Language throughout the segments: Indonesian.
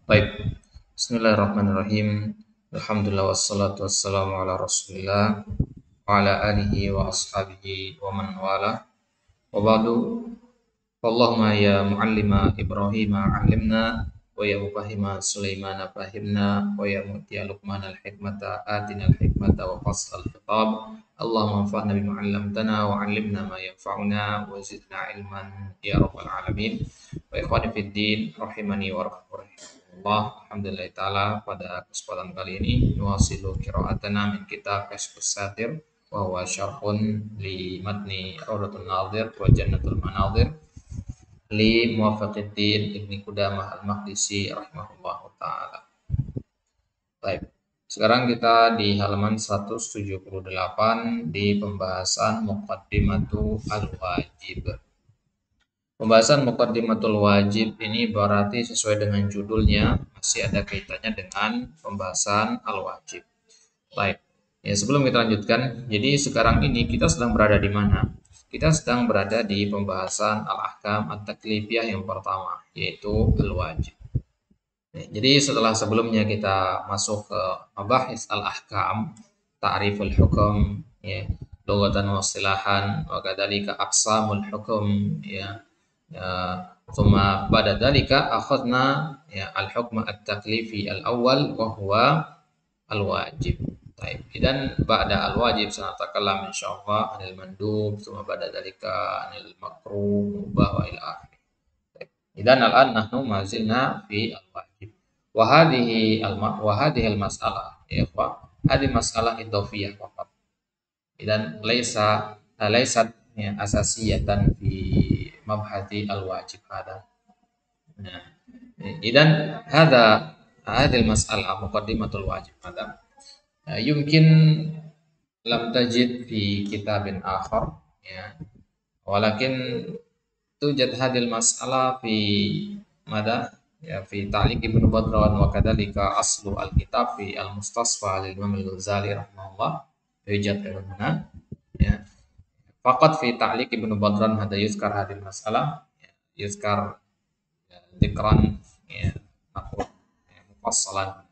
Baik, Bismillahirrahmanirrahim. Alhamdulillah wassalatu wassalamu ala Rasulillah wa ala alihi wa ashabihi wa man wala. Wa ba'du. Allahumma ya muallima Ibrahim 'allimna wa ya mufahhima Sulaiman fahimna wa ya mu'tiya Luqman al-hikmata atina al-hikmata wa fasl al-khitab. Allahumma anfa'na bima 'allamtana wa 'allimna ma yanfa'una wa zidna ilman ya rabbal alamin. Wa ikhwani fid din rahimani wa rahmatullah. Alhamdulillah taala pada kesempatan kali ini nuwasilu qira'atana min kitab Kashfus Satir wa huwa syarhun li matni Rawdatun Nadhir wa Jannatul Manadhir li Muwaffaqiddin Ibni Qudamah Al-Maqdisi rahimahullah taala. Baik. Sekarang kita di halaman 178 di pembahasan Muqaddimatu Al-Wajib. Pembahasan Muqaddimatul Wajib ini berarti sesuai dengan judulnya masih ada kaitannya dengan pembahasan Al-Wajib. Baik. Ya, sebelum kita lanjutkan, jadi sekarang ini kita sedang berada di mana? Kita sedang berada di pembahasan Al-Ahkam At-Taklifiyah yang pertama, yaitu Al-Wajib. Ya, jadi setelah sebelumnya kita masuk ke mabahis Al-Ahkam, Ta'riful Hukum, ya, lughatan wa istilahan, wa kadzalika aqsamul hukum, ya. Thumma ba'da dzalika akhadna ya al-hukm at-taklifi al-awwal wa huwa al-wajib. Baik, dan ba'da al-wajib sanatakallam insyaallah anil mandub, thumma ba'da dzalika anil makruh, mubah wa ila akhir. Idan al-an nahnu ma zilna fi al-wajib. Wa hadhihi al-mas'alah ya ikhwah, hadhihi mas'alah idhofiyah faqat. Idan laysat ya asasiyatan fi mabhati al-wajib hada. Nah, idan hadil mas'alah muqaddimatul wajib hada. Yumkin lam tajid fi kitabin akhar ya. Walakin tujad hadil mas'alah fi mada ya fi ta'liq Ibnu Badran wa kadzalika aslu al-kitab fi al-Mustasfa lil Imam al-Ghazali rahimahullah. Yujad mana ya. Faqat fi ta'liq Ibnu Badran hada yuzkar hadil mas'alah ya, yuzkar dzikran ya naqul ya, mufassalan.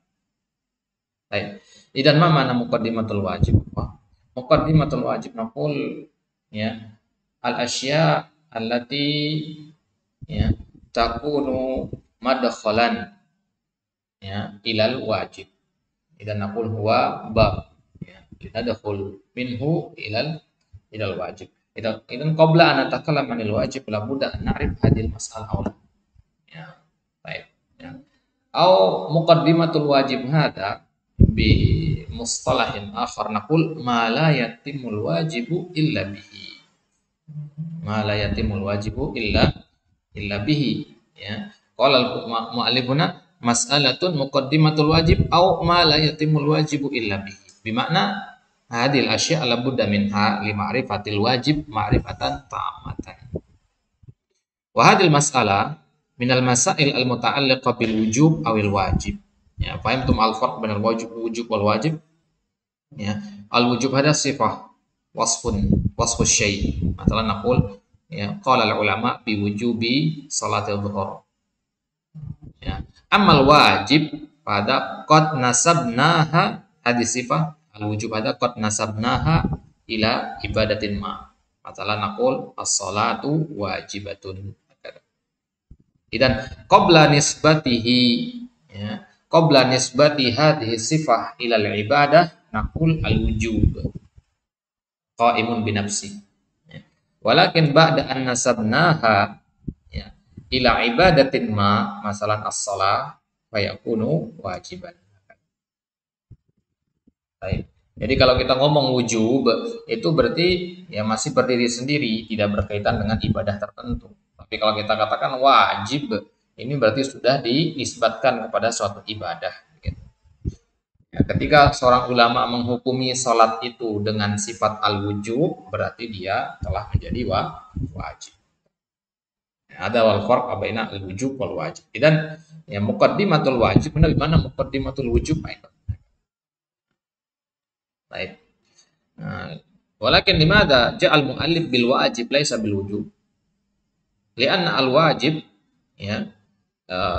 Baik. Idan ma mana muqaddimatul wajib? Muqaddimatul wajib naqul ya al-asya allati ya takunu madkhalan ya ilal wajib. Idan naqul huwa bab ya lidkhul minhu ilal wajib. Idan qabla an natakallam anil wajib la budda an na'rif hadil mas'alah awla. Ya. Baik. Ya. Au muqaddimatul wajib hada bi mustalahin akhar naqul ma la yatimul wajibu illa bihi. Ma la yatimul wajibu illa bihi. Ya. Qala al-mu'allifuna mas'alatun muqaddimatul wajib au ma la yatimul wajibu illa bihi. Bimakna hadil asya' la budda minha li ma'rifatil wajib ma'rifatan ta'amatan. Wa hadil mas'alah minal masail al-muta'alliqah bil wujub awil wajib. Ya, fahimtum al-farq bainal wujub wal wajib? Ya, al-wujub hada sifah wasfu syai'. Masalan naqul ya qala al-ulama bi wujubi salatil dhuhur. Ya, amal wajib pada qad nasabnaha hadis sifah al-wujub hada qad nasabnaha ila ibadatin ma. Masalan naqul as-salatu wajibatun. Idan qabla nisbatihi ya qabla nisbati hadhihi sifah ila al-ibadah naqul al-wujub qa'imun bi nafsi ya. Walakin ba'da an nasabnaha ya ila ibadatin ma masalan as-shalah fa yakunu wajiban. Baik. Jadi kalau kita ngomong wujub itu berarti ya masih berdiri sendiri, tidak berkaitan dengan ibadah tertentu. Tapi kalau kita katakan wajib, ini berarti sudah dinisbatkan kepada suatu ibadah. Gitu. Ya, ketika seorang ulama menghukumi sholat itu dengan sifat al-wujub, berarti dia telah menjadi wajib. Ya, ada wal farq baina al-wujub wal wajib. Dan ya muqaddimatul wajib, mana muqaddimatul wujub? Baik. Walakin limadha ja'al mu'allif bil wajib laisa bil wujub? Lianna al wajib ya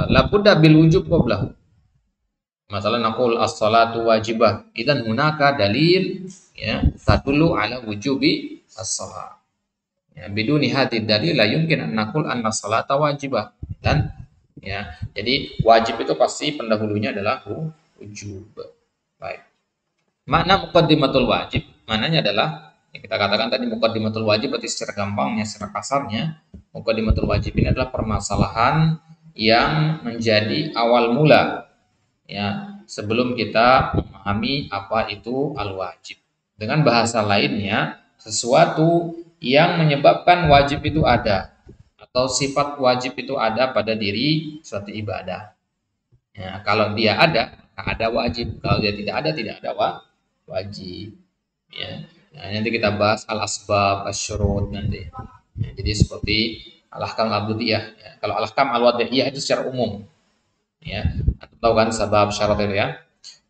labudda bil wujub qablahu. Masalah naqul as-salatu wajibah. Idzan hunaka dalil ya tadullu ala wujubi as-salat. Ya, biduni hadid dalil la yumkin an naqul anna salata wajibah. Dan ya, jadi wajib itu pasti pendahulunya adalah wujub. Baik. Makna muqaddimatul wajib, maknanya adalah yang kita katakan tadi muqaddimatul wajib berarti secara gampangnya, secara kasarnya, muqaddimatul wajib ini adalah permasalahan yang menjadi awal mula ya sebelum kita memahami apa itu al-wajib. Dengan bahasa lainnya, sesuatu yang menyebabkan wajib itu ada atau sifat wajib itu ada pada diri suatu ibadah. Ya, kalau dia ada wajib. Kalau dia tidak ada wajib. Ya. Nah, nanti kita bahas al-asbab, asyurut nanti. Ya, jadi seperti al-ahkam al-abdiyah. Ya. Kalau al-ahkam al-wadiyah itu secara umum. Ya, tahu kan sabab syarat itu ya?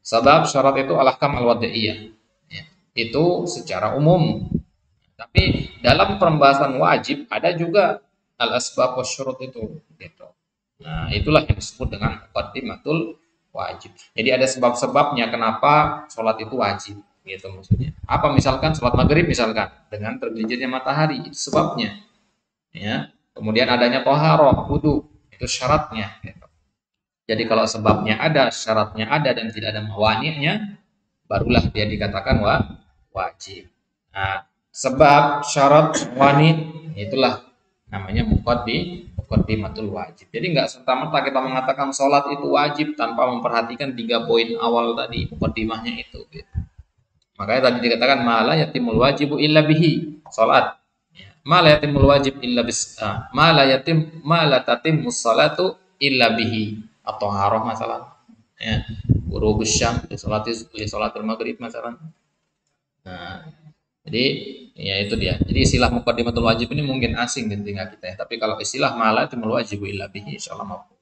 Sabab syarat itu al-ahkam al-wadiyah. Ya. Itu secara umum. Tapi dalam pembahasan wajib ada juga al-asbab wasyurut itu. Gitu. Nah, itulah yang disebut dengan muqaddimatul wajib. Jadi ada sebab-sebabnya kenapa sholat itu wajib, gitu maksudnya. Apa misalkan sholat maghrib misalkan dengan tergelincirnya matahari itu sebabnya, ya. Kemudian adanya toharoh, wudu itu syaratnya. Gitu. Jadi kalau sebabnya ada, syaratnya ada dan tidak ada mawani'nya, barulah dia dikatakan wajib. Nah, sebab syarat wani itulah namanya muqaddimatul wajib. Jadi nggak serta-merta kita mengatakan sholat itu wajib tanpa memperhatikan 3 poin awal tadi, muqaddimahnya itu. Gitu. Makanya tadi dikatakan mala yatimul wajibu illa bihi, sholat. Mala yatimul wajib illa bis, mala tatimmus salatu illa bihi, atau haroh masalah. Ya, ghurubus syam li sholatil maghrib masalah. Nah, jadi ya itu dia. Jadi istilah muqaddimatul wajib ini mungkin asing di telinga kita ya. Tapi kalau istilah mala itu wajibu illa bihi insyaallah mampu.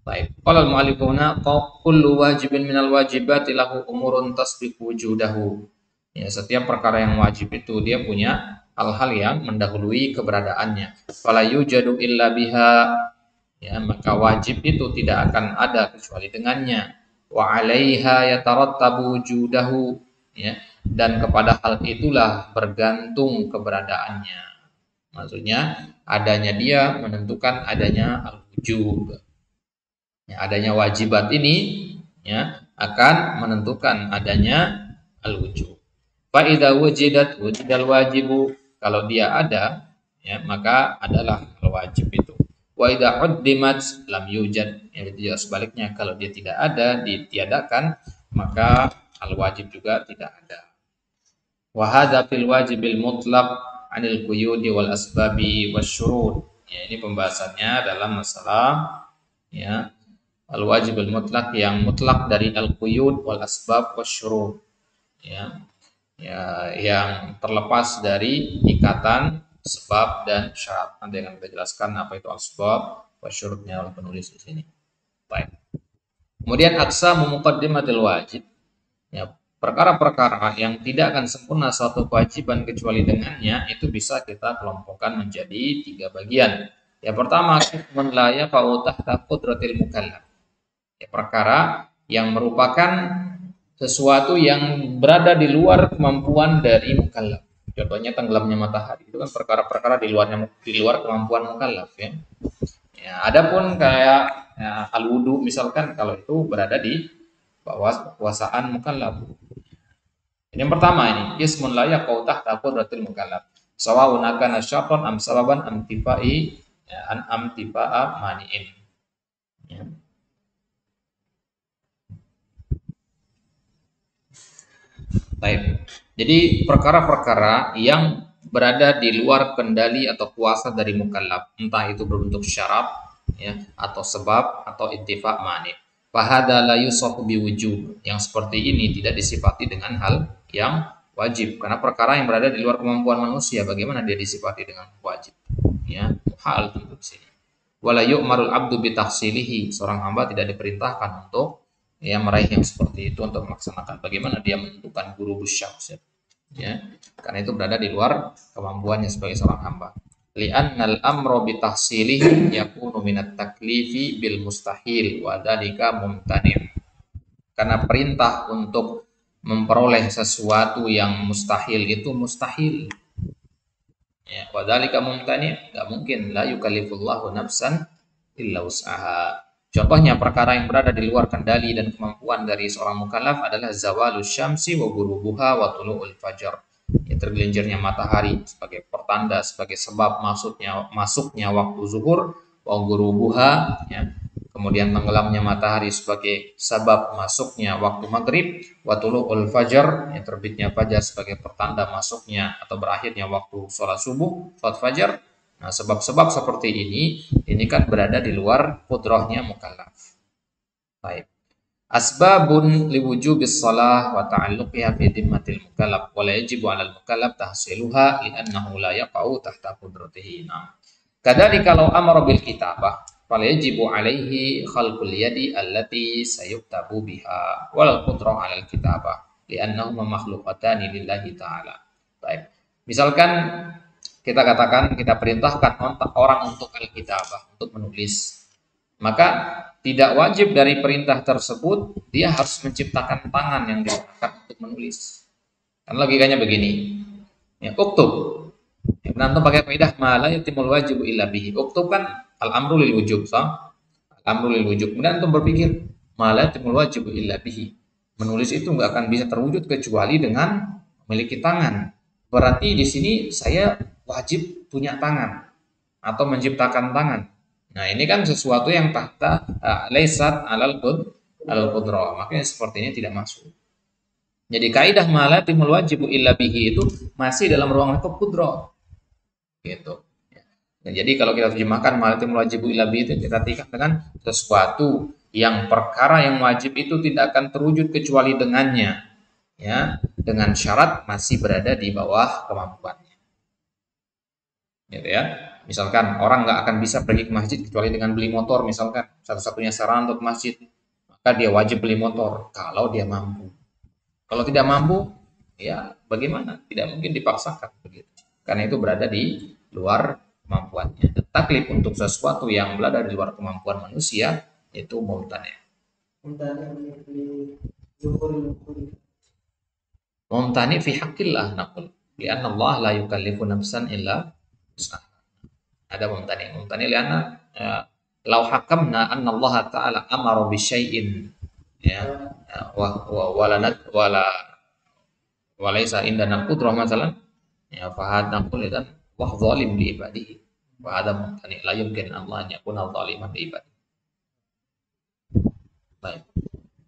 Baik. Qala al-mu'allif huna kullu wajibin minal wajibati lahu umurun tasbiqu wujudahu. Ya, setiap perkara yang wajib itu dia punya hal-hal yang mendahului keberadaannya. Fala yujadu illa biha. Ya, maka wajib itu tidak akan ada kecuali dengannya. Wa 'alaiha yatarattabu wujudahu. Ya, dan kepada hal itulah bergantung keberadaannya. Maksudnya adanya dia menentukan adanya al-wujub. Ya, adanya wajibat ini ya akan menentukan adanya al-wujub. Fa idza wujidat wujidal wajibu, kalau dia ada ya maka adalah al-wajib itu. Wa idza uddimat lam yujad, ya tidak sebaliknya, kalau dia tidak ada, ditiadakan, maka al-wajib juga tidak ada. Wa hadza fil wajibil mutlaq 'anil quyudi wal asbabi wasyurut. Ya, ini pembahasannya dalam masalah ya al-wajibul mutlaq yang mutlak dari al-quyud wal asbab wasyurut. Ya. Ya, yang terlepas dari ikatan sebab dan syarat. Nanti akan kita jelaskan apa itu asbab wasyurutnya oleh penulis di sini. Baik. Kemudian aqsamu muqaddimatil wajib. Ya, perkara-perkara yang tidak akan sempurna suatu kewajiban kecuali dengannya itu bisa kita kelompokkan menjadi 3 bagian. Yang pertama, man la yaqa'u tahta qudratil mukallaf. Ya, perkara yang merupakan sesuatu yang berada di luar kemampuan dari mukallaf. Contohnya tenggelamnya matahari itu kan perkara-perkara di luar kemampuan mukallaf ya. Ya, adapun kayak ya, al-wudu misalkan, kalau itu berada di bawah kekuasaan mukallaf. Ini yang pertama, ini ismun la yaqau tahta qudratil mukallaf. Sawa'un kana syartan am sababan am tifai ya, am tifaa mani'in. Ya. Baik. Jadi perkara-perkara yang berada di luar kendali atau kuasa dari mukallaf, entah itu berbentuk syarat ya atau sebab atau ittifaq mani. Fahada la yusafu biwujub. Yang seperti ini tidak disifati dengan hal yang wajib, karena perkara yang berada di luar kemampuan manusia, bagaimana dia disifati dengan wajib? Ya, hal tentu di sini. Wala yu'marul abdu bitahsilihi. Seorang hamba tidak diperintahkan untuk ya meraih yang seperti itu, untuk melaksanakan. Bagaimana dia menentukan guru syams ya? Karena itu berada di luar kemampuannya sebagai seorang hamba. li'annal amru bi tahsilihi yakunu minat taklifi bil mustahil wa dzalika mumtani'. Karena perintah untuk memperoleh sesuatu yang mustahil itu mustahil. Ya, wa dzalika mumtani', enggak mungkin, la yukallifullahu nafsan illa wus'aha. Contohnya perkara yang berada di luar kendali dan kemampuan dari seorang mukallaf adalah zawalus syamsi wa ghurubuha wa tulu'ul fajar. Ya, tergelincirnya matahari sebagai pertanda, sebagai sebab masuknya waktu zuhur, wa ghurubuha, ya, kemudian tenggelamnya matahari sebagai sebab masuknya waktu maghrib, wa tulu'ul fajar, ya, terbitnya fajar sebagai pertanda masuknya atau berakhirnya waktu sholat subuh, sholat fajar. Nah, sebab-sebab seperti ini kan berada di luar qudrahnya mukallaf. Baik. Asbabun liwujubis shalah wa ta'alluqiha fi dhimmatil mukallaf wa la yajibu 'alal mukallaf tahsiluha li'annahu la yaqa'u tahta qudratihi. Nah, kadzalika law amara bil kitabah fala yajibu 'alaihi khalqul yadi allati sayuktabu biha wal qudrah 'alal kitabah li'annahuma makhluqatan lillahi ta'ala. Baik. Misalkan kita katakan kita perintahkan orang untuk al-kitabah, untuk menulis. Maka tidak wajib dari perintah tersebut dia harus menciptakan tangan yang digunakan untuk menulis. Kan logikanya begini. Ya, uktub. Ya, antum pakai kaidah ma la yatimul wajibu illa bihi. Uktub kan al-amru lil wujub, sah? Al-amru lil wujub. Kemudian antum berpikir ma la yatimul wajibu illa bihi. Menulis itu nggak akan bisa terwujud kecuali dengan memiliki tangan. Berarti di sini saya wajib punya tangan atau menciptakan tangan. Nah, ini kan sesuatu yang tahta laisat alal qudrah. Makanya seperti ini tidak masuk. Jadi kaidah malatimul wajibu illa bihi itu masih dalam ruang lingkup qudrah. Gitu. Nah, jadi kalau kita terjemahkan malatimul wajibu illa bihi itu kita artikan dengan sesuatu yang perkara yang wajib itu tidak akan terwujud kecuali dengannya. Ya, dengan syarat masih berada di bawah kemampuannya. Gitu ya. Misalkan orang nggak akan bisa pergi ke masjid kecuali dengan beli motor, misalkan satu-satunya sarana untuk masjid, maka dia wajib beli motor kalau dia mampu. Kalau tidak mampu, ya bagaimana? Tidak mungkin dipaksakan begitu. Karena itu berada di luar kemampuannya. Taklif untuk sesuatu yang berada di luar kemampuan manusia itu mumtani. Mumtani fi haqqillah naqul. Lianna Allah la yukallifu nafsan illa wus'aha. Ada mumtani lianna lau hakamna anna Allah taala amara bi syai'in ya wa laisa indana qudrah masalan ya fa hadha naqul idan wa zalim li ibadihi wa hadha mumtani la yumkin Allah an yakuna zaliman li ibadihi. Baik.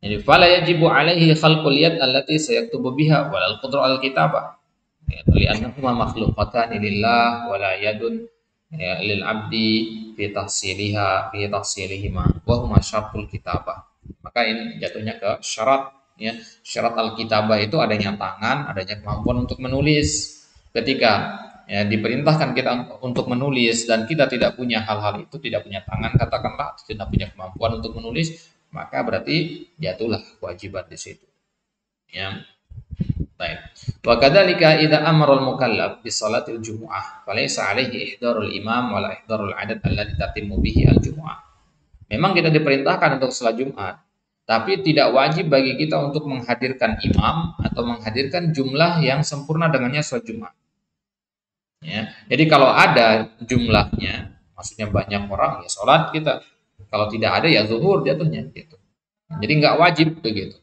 Jadi fala yajibu alaihi khalqul yad allati sayaktubu biha wal qudrah al kitabah. Ya, li'annahuma makhluqatan lillah wa la yadun ya, lil abdi fi tahsilihima wa huma syartul kitabah. Maka ini jatuhnya ke syarat ya. Syarat al-kitabah itu adanya tangan, adanya kemampuan untuk menulis. Ketika ya diperintahkan kita untuk menulis dan kita tidak punya hal-hal itu, tidak punya tangan katakanlah, tidak punya kemampuan untuk menulis, maka berarti jatuhlah kewajiban di situ. Ya. Baik. Wa kadzalika idza amara al-mukallaf bi salatil jumu'ah falaysa alaihi ihdarul imam wala ihdarul adad alladhi tatimmu bihi al-jumu'ah. Memang kita diperintahkan untuk salat Jumat, tapi tidak wajib bagi kita untuk menghadirkan imam atau menghadirkan jumlah yang sempurna dengannya salat Jumat. Ya. Jadi kalau ada jumlahnya, maksudnya banyak orang ya salat kita. Kalau tidak ada ya zuhur jatuhnya gitu. Jadi nggak wajib begitu.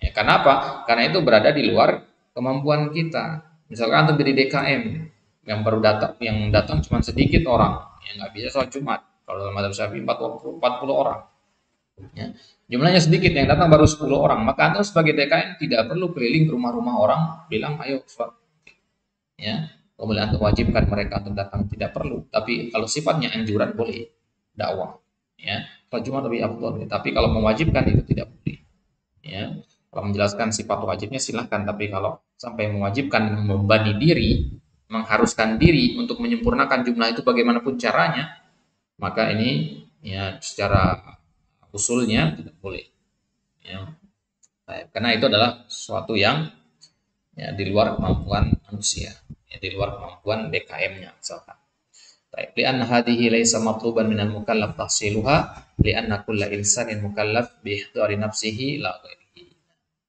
Ya, kenapa? Karena itu berada di luar kemampuan kita. Misalkan antum di DKM yang baru datang cuma sedikit orang, yang nggak bisa sholat Jumat. Kalau dalam madzhab Syafi'i 40 orang. Ya. Jumlahnya sedikit, yang datang baru 10 orang. Maka antum sebagai DKM tidak perlu keliling ke rumah-rumah orang bilang ayo sholat. Ya. Kemudian antum wajibkan mereka untuk datang, tidak perlu. Tapi kalau sifatnya anjuran boleh dakwah. Ya. Sholat Jumat lebih afdal. Tapi kalau mewajibkan itu tidak boleh. Ya. Kalau menjelaskan sifat wajibnya silahkan, tapi kalau sampai mewajibkan membebani diri, mengharuskan diri untuk menyempurnakan jumlah itu bagaimanapun caranya, maka ini ya secara usulnya tidak boleh. Ya. Karena itu adalah sesuatu yang ya, di luar kemampuan manusia, ya, di luar kemampuan BKM-nya misalkan. Baik, li'anna hadhihi laisa matluban minal mukallaf tahsiluha li'anna kulla insanin mukallaf bi ihdari nafsihi la ghairihi.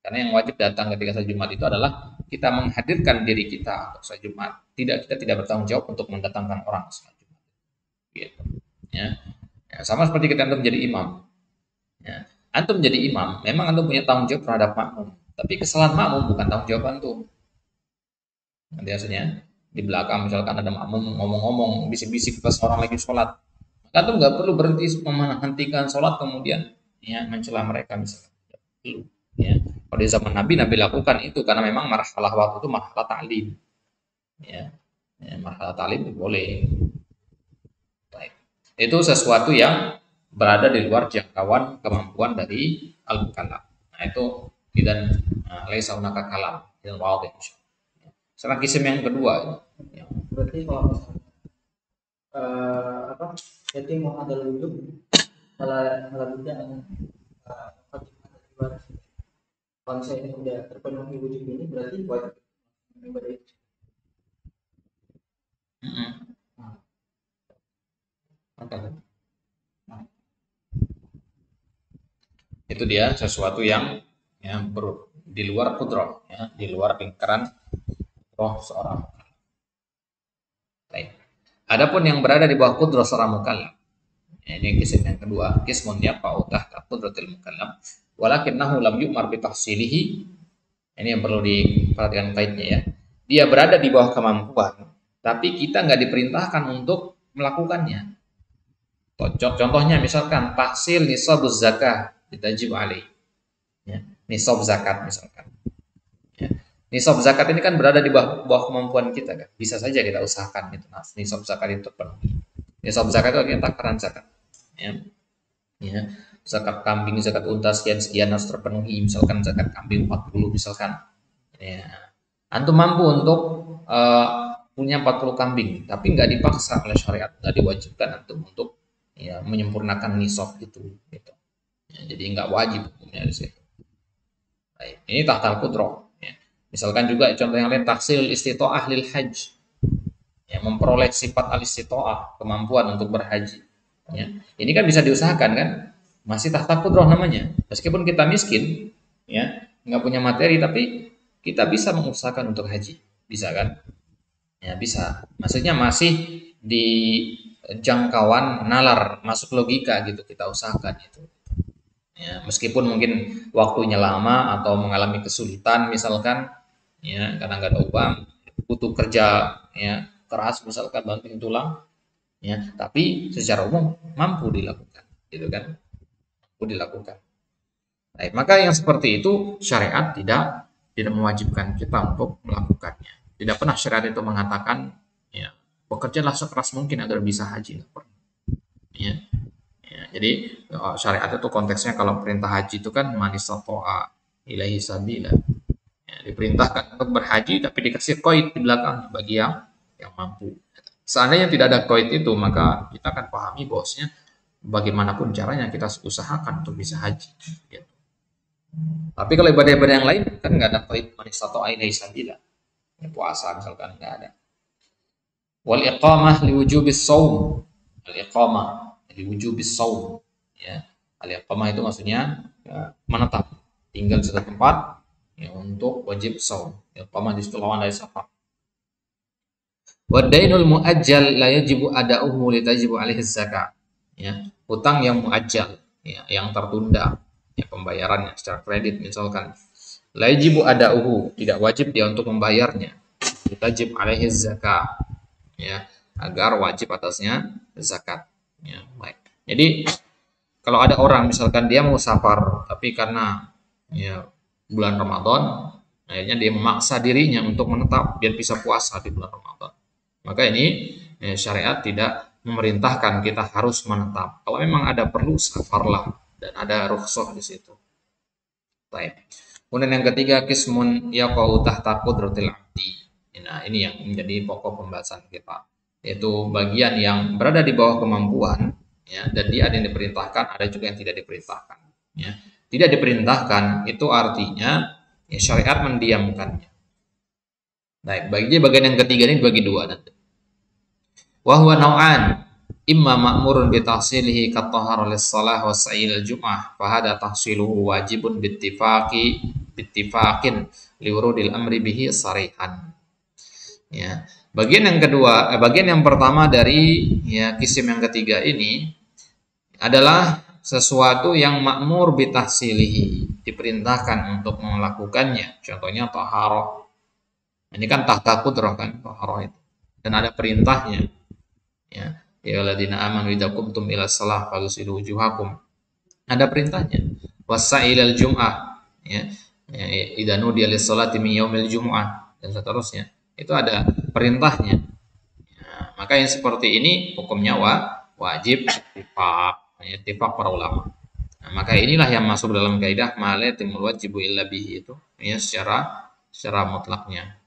Karena yang wajib datang ketika sholat Jumat itu adalah kita menghadirkan diri kita untuk sholat Jumat. Kita tidak bertanggung jawab untuk mendatangkan orang ke sholat Jumat. Gitu. Ya. Ya, sama seperti kita antum menjadi imam. Ya. Antum menjadi imam, memang antum punya tanggung jawab terhadap makmum. Tapi kesalahan makmum bukan tanggung jawab antum. Nanti hasilnya di belakang misalkan ada makmum ngomong-ngomong bisik-bisik pas orang lagi sholat, maka tuh nggak perlu berhenti menghentikan sholat kemudian ya mencela mereka misalkan. Perlu ya. Kalau di zaman Nabi lakukan itu karena memang marhalah waktu itu marhalah ta'lim ya, marhalah ta'lim itu boleh. Baik. Itu sesuatu yang berada di luar jangkauan kemampuan dari al-mukallaf. Nah itu dan laisa hunaka kalam yang wadih. Sekarang kisim yang kedua. Ya. Berarti kalau misalnya yatim mau ada wujud malah tidak kalau misalnya udah terpenuhi wujud ini berarti wajib ibadah itu. Itu dia sesuatu yang di luar kudrah, ya, di luar lingkaran roh seorang. Baik. Adapun yang berada di bawah kudrah seorang mukallaf, ya, ini kisah yang kedua, kismun yaqa'u tahta qudratil mukallaf walakinnahu lam yu'mar bi tahsilihi. Ini yang perlu diperhatikan kaitnya ya. Dia berada di bawah kemampuan, tapi kita nggak diperintahkan untuk melakukannya. Contohnya misalkan tahsil nisabuz zakah ditajib alaih. Ya, nisab zakat misalkan. Ya. Nisab zakat ini kan berada di bawah kemampuan kita kan. Bisa saja kita usahakan gitu. Nah, nisab zakat itu terpenuhi. Nisab zakat itu artinya takaran zakat. Ya. Ya. Zakat kambing, zakat unta sekian harus terpenuhi. Misalkan zakat kambing 40 misalkan. Ya. Antum mampu untuk punya 40 kambing, tapi nggak dipaksa oleh syariat, nggak diwajibkan antum untuk ya menyempurnakan nisab itu. Gitu. Ya, jadi nggak wajib hukumnya di situ. Baik. Ini tahtal qudroh. Ya. Misalkan juga contoh yang lain tahsil istito'ah lil hajj. Ya, memperoleh sifat al-istito'ah, kemampuan untuk berhaji. Ya. Ini kan bisa diusahakan kan? Masih tahta qudroh namanya. Meskipun kita miskin, ya, nggak punya materi, tapi kita bisa mengusahakan untuk haji. Bisa kan? Ya bisa. Maksudnya masih di jangkauan nalar, masuk logika gitu kita usahakan itu. Ya, meskipun mungkin waktunya lama atau mengalami kesulitan misalkan ya karena nggak ada uang butuh kerja ya keras misalkan banting tulang ya tapi secara umum mampu dilakukan gitu kan mampu dilakukan. Baik, maka yang seperti itu syariat tidak mewajibkan kita untuk melakukannya. Tidak pernah syariat itu mengatakan ya bekerjalah sekeras mungkin agar bisa haji. Ya, ya, jadi syariat itu konteksnya kalau perintah haji itu kan manistata'a ilaihi sabila. Ya, diperintahkan untuk berhaji tapi dikasih qaid di belakang bagi yang mampu. Seandainya tidak ada qaid itu maka kita akan pahami bahwasanya bagaimanapun caranya kita usahakan untuk bisa haji. Gitu. Tapi kalau ibadah-ibadah yang lain kan nggak ada qaid manistata'a ilaihi sabila. Ya, puasa misalkan nggak ada. Wal iqamah liwujubis shaum. Al iqamah liwujubis shaum. Ya. Al iqamah itu maksudnya ya, menetap, tinggal di satu tempat ya, untuk wajib shaum. Iqamah di situ lawan dari safar. Wa dainul muajjal la yajibu ada'uhu li tajibu alaihi zakat. Ya, hutang yang muajjal ya, yang tertunda ya pembayarannya secara kredit misalkan. La yajibu ada'uhu, tidak wajib dia untuk membayarnya. Tajib alaihi zakat ya agar wajib atasnya zakat ya baik. Jadi kalau ada orang misalkan dia mau safar tapi karena ya bulan Ramadan akhirnya dia memaksa dirinya untuk menetap biar bisa puasa di bulan Ramadan maka ini syariat tidak memerintahkan kita harus menetap. Kalau memang ada perlu safarlah dan ada rukhsah di situ. Baik. Kemudian yang ketiga kismun yaqau tahta qudratil abdi. Nah, ini yang menjadi pokok pembahasan kita, yaitu bagian yang berada di bawah kemampuan, ya, dan dia ada yang diperintahkan, ada juga yang tidak diperintahkan. Ya. Tidak diperintahkan itu artinya ya, syariat mendiamkannya. Baik, bagian yang ketiga ini bagi dua nanti. Wa huwa nau'an, imma ma'murun bi tahsilihi ka tahara lis-shalah wa sa'il al-jum'ah fa hada tahsiluhu wajibun bittifaqin liwurudil amri bihi sarihan. Ya. Bagian yang kedua, bagian yang pertama dari ya kisim yang ketiga ini adalah sesuatu yang makmur bitahsilihi, diperintahkan untuk melakukannya. Contohnya taharah. Ini kan tahta qudrah kan, taharah itu. Dan ada perintahnya. Ya, ya alladzina amanu idza qumtum ila shalah faghsilu wujuhakum. Ada perintahnya. Wasailal jum'ah, ya. Ya, idza nudiya lis sholati min yaumil jum'ah dan seterusnya. Itu ada perintahnya. Ya, maka yang seperti ini hukumnya wajib ittifaq para ulama. Nah, maka inilah yang masuk dalam kaidah ma la yatimul wajibu illa bihi itu ya secara mutlaknya.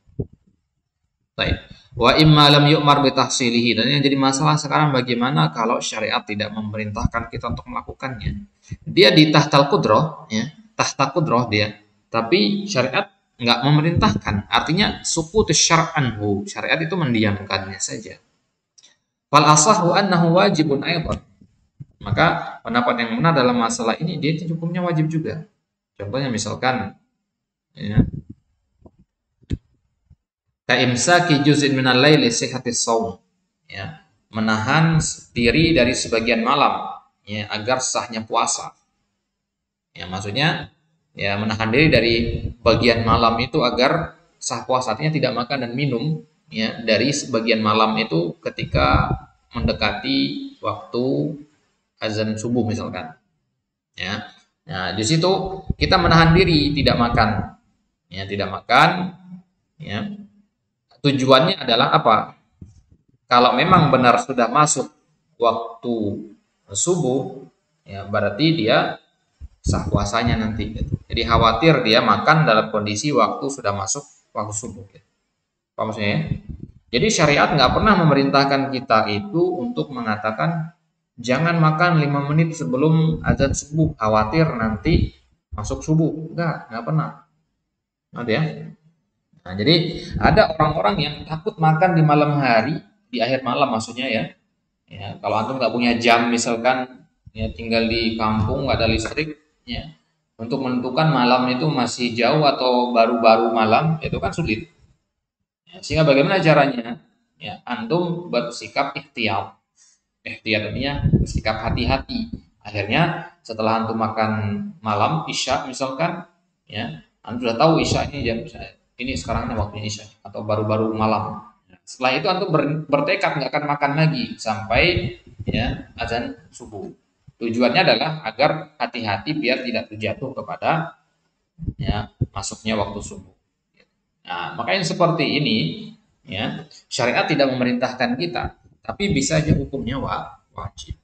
Baik. Wa imma lam yu'mar bi tahsilihi, dan yang jadi masalah sekarang bagaimana kalau syariat tidak memerintahkan kita untuk melakukannya. Dia di tahtal qudrah ya, tahta qudrah dia, tapi syariat nggak memerintahkan. Artinya sukut syar'anhu, syariat itu mendiamkannya saja. Fal asahu annahu wajibun aidan. Maka pendapat yang benar dalam masalah ini dia hukumnya wajib juga. Contohnya misalkan ya, Ka'imsaki juz'in minal laili sihhatis shaum. Ya, menahan diri dari sebagian malam ya agar sahnya puasa. Ya, maksudnya ya menahan diri dari bagian malam itu agar sah puasa, artinya tidak makan dan minum ya dari sebagian malam itu ketika mendekati waktu azan subuh misalkan. Ya. Nah, di situ kita menahan diri tidak makan. Ya, tidak makan ya. Tujuannya adalah apa? Kalau memang benar sudah masuk waktu subuh, ya berarti dia sah puasanya nanti. Gitu. Jadi khawatir dia makan dalam kondisi waktu sudah masuk waktu subuh. Gitu. Apa maksudnya? Jadi syariat nggak pernah memerintahkan kita itu untuk mengatakan jangan makan 5 menit sebelum azan subuh, khawatir nanti masuk subuh. Nggak pernah. Nanti ya. Nah, jadi ada orang-orang yang takut makan di malam hari, di akhir malam maksudnya ya. Ya, kalau antum nggak punya jam misalkan, ya tinggal di kampung nggak ada listrik, ya, untuk menentukan malam itu masih jauh atau baru-baru malam itu kan sulit. Ya, sehingga bagaimana caranya? Ya, antum bersikap ihtiyat. Ihtiyat artinya bersikap hati-hati. Akhirnya setelah antum makan malam isya misalkan, ya, antum sudah tahu isya ini jam ini sekarang waktunya isya atau baru-baru malam. Setelah itu antum bertekad nggak akan makan lagi sampai ya azan subuh. Tujuannya adalah agar hati-hati biar tidak terjatuh kepada ya masuknya waktu subuh. Nah, makanya seperti ini ya syariat tidak memerintahkan kita, tapi bisa aja hukumnya wajib.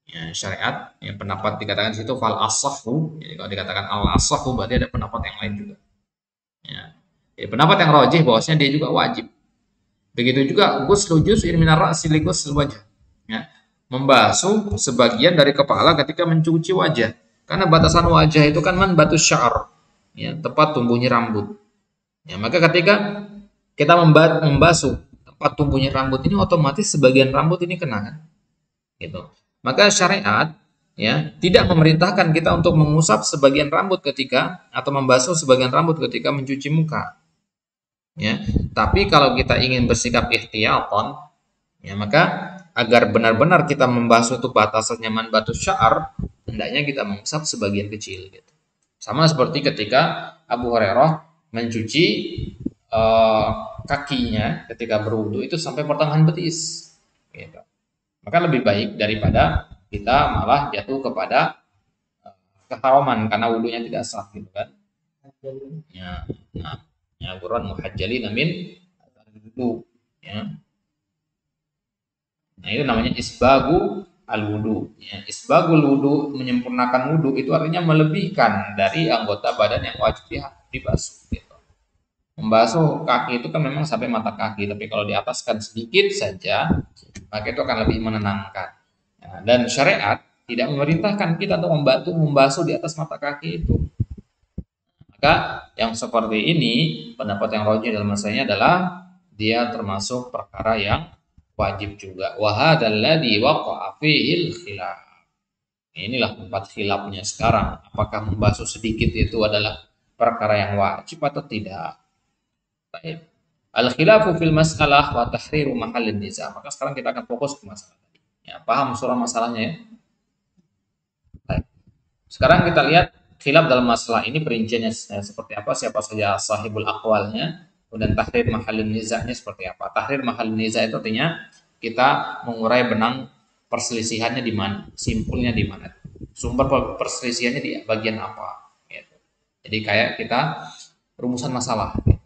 Ya, syariat yang pendapat dikatakan situ fal asahu, jadi kalau dikatakan al asahu berarti ada pendapat yang lain juga. Ya. Ya, pendapat yang rajih bahwasanya dia juga wajib. Begitu juga ghuslu juz'in minar ra'si li ghusl wajh. Ya. Membasuh sebagian dari kepala ketika mencuci wajah. Karena batasan wajah itu kan manbatus sya'r. Ya, tempat tumbuhnya rambut. Ya, maka ketika kita membasuh tempat tumbuhnya rambut ini otomatis sebagian rambut ini kena kan? Gitu. Maka syariat ya tidak memerintahkan kita untuk mengusap sebagian rambut ketika atau membasuh sebagian rambut ketika mencuci muka. Ya, tapi kalau kita ingin bersikap ihtiyatan, ya maka agar benar-benar kita membasuh itu batasannya manbatus sya'r, hendaknya kita mengusap sebagian kecil gitu. Sama seperti ketika Abu Hurairah mencuci kakinya ketika berwudu itu sampai pertengahan betis. Gitu. Maka lebih baik daripada kita malah jatuh kepada keharaman karena wudunya tidak sah gitu kan. Ya, nah. Ya, Quran muhajjalina min wudu ya. Nah, itu namanya isbagu al-wudu. Ya, isbagul wudu menyempurnakan wudu itu artinya melebihkan dari anggota badan yang wajib dibasuh gitu. Membasuh kaki itu kan memang sampai mata kaki, tapi kalau diataskan sedikit saja, maka itu akan lebih menenangkan. Ya, dan syariat tidak memerintahkan kita untuk membasuh di atas mata kaki itu. Maka yang seperti ini pendapat yang rajih dalam masalahnya adalah dia termasuk perkara yang wajib juga. Wa hadzal ladzi waqa'a fihil khilaf. Inilah tempat khilafnya sekarang. Apakah membasuh sedikit itu adalah perkara yang wajib atau tidak? Baik. Al-khilafu fil mas'alah wa tahriru mahallin niza. Maka sekarang kita akan fokus ke masalah tadi. Ya, paham surah masalahnya ya? Baik. Sekarang kita lihat khilaf dalam masalah ini perinciannya seperti apa, siapa saja sahibul aqwalnya, kemudian tahrir mahallin nizanya seperti apa. Tahrir mahallin niza itu artinya kita mengurai benang perselisihannya di mana, simpulnya di mana, sumber perselisihannya di bagian apa. Gitu. Jadi kayak kita rumusan masalah. Gitu.